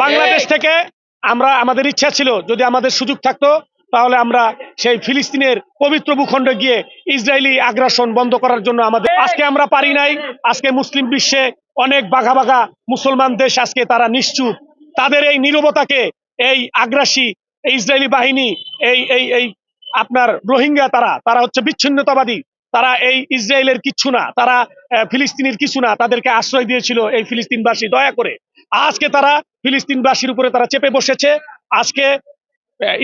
বাংলাদেশ থেকে আমরা আমাদের ইচ্ছা ছিল যদি আমাদের সুযোগ থাকতো তাহলে আমরা সেই ফিলিস্তিনের পবিত্র ভূখণ্ডে গিয়ে ইসরায়েলি আগ্রাসন বন্ধ করার জন্য আমাদের আজকে আমরা পারি নাই। আজকে মুসলিম বিশ্বে অনেক বাঘা বাঘা মুসলমান দেশ আজকে তারা নিশ্চুপ। তাদের এই নীরবতাকে এই আগ্রাসী ইসরায়েলি বাহিনী এই এই এই আপনার রোহিঙ্গা তারা হচ্ছে বিচ্ছিন্নতাবাদী। তারা এই ইসরায়েলের কিছু না, তারা ফিলিস্তিনের কিছু না, তাদেরকে আশ্রয় দিয়েছিল এই ফিলিস্তিনবাসী। দয়া করে আজকে তারা ফিলিস্তিনবাসীর উপরে তারা চেপে বসেছে। আজকে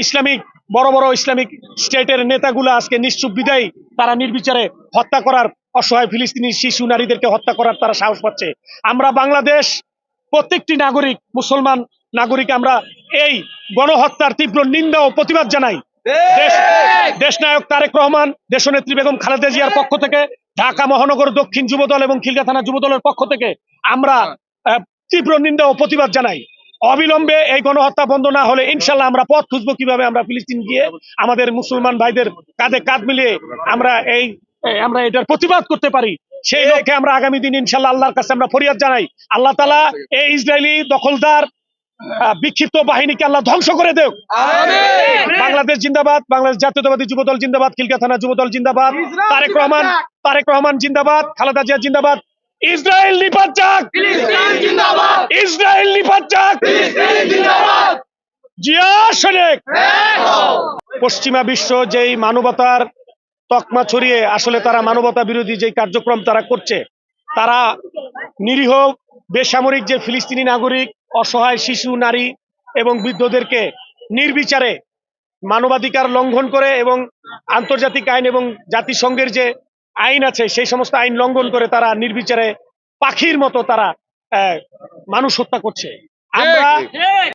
ইসলামিক বড় বড় ইসলামিক স্টেটের নেতাগুলো আজকে নিশ্চুপ বিদায়ী তারা নির্বিচারে হত্যা করার, অসহায় ফিলিস্তিনি শিশু নারীদেরকে হত্যা করার তারা সাহস পাচ্ছে। আমরা বাংলাদেশ প্রত্যেকটি নাগরিক, মুসলমান নাগরিক আমরা এই গণহত্যার তীব্র নিন্দা ও প্রতিবাদ জানাই। দেশনায়ক তারেক রহমান, দেশনেত্রী বেগম খালেদা জিয়ার পক্ষ থেকে, ঢাকা মহানগর দক্ষিণ যুবদল এবং খিলগা থানা যুবদলের পক্ষ থেকে আমরা তীব্র নিন্দা ও প্রতিবাদ জানাই। অবিলম্বে এই গণহত্যা বন্ধ না হলে ইনশাল্লাহ আমরা পথ খুঁজবো কিভাবে আমরা ফিলিস্তিন গিয়ে আমাদের মুসলমান ভাইদের কাঁধে কাঁধ মিলিয়ে আমরা এটার প্রতিবাদ করতে পারি। সেই লক্ষ্যে আমরা আগামী দিন ইনশাল্লাহ আল্লাহর কাছে আমরা ফরিয়াদ জানাই, আল্লাহ তাআলা এই ইসরায়েলি দখলদার বিক্ষিপ্ত বাহিনীকে আল্লাহ ধ্বংস করে দেও। বাংলাদেশ জিন্দাবাদ, বাংলাদেশ জাতীয়তাবাদী যুবদল জিন্দাবাদ, খিলগা থানা যুবদল জিন্দাবাদ, তারেক রহমান জিন্দাবাদ, খালেদা জিয়া জিন্দাবাদ। ইসরায়েল নিপাত যাক, ইসরায়েল নিপাত যাক, জিয়া শোনেক। পশ্চিমা বিশ্ব যেই মানবতার তকমা ছড়িয়ে আসলে তারা মানবতা বিরোধী যে কার্যক্রম তারা করছে, তারা নিরীহ বেসামরিক যে ফিলিস্তিনি নাগরিক, অসহায় শিশু, নারী এবং বৃদ্ধদেরকে নির্বিচারে মানবাধিকার লঙ্ঘন করে এবং আন্তর্জাতিক আইন এবং জাতিসংঘের যে আইন আছে সেই সমস্ত আইন লঙ্ঘন করে তারা নির্বিচারে পাখির মতো তারা মানুষ হত্যা করছে। আমরা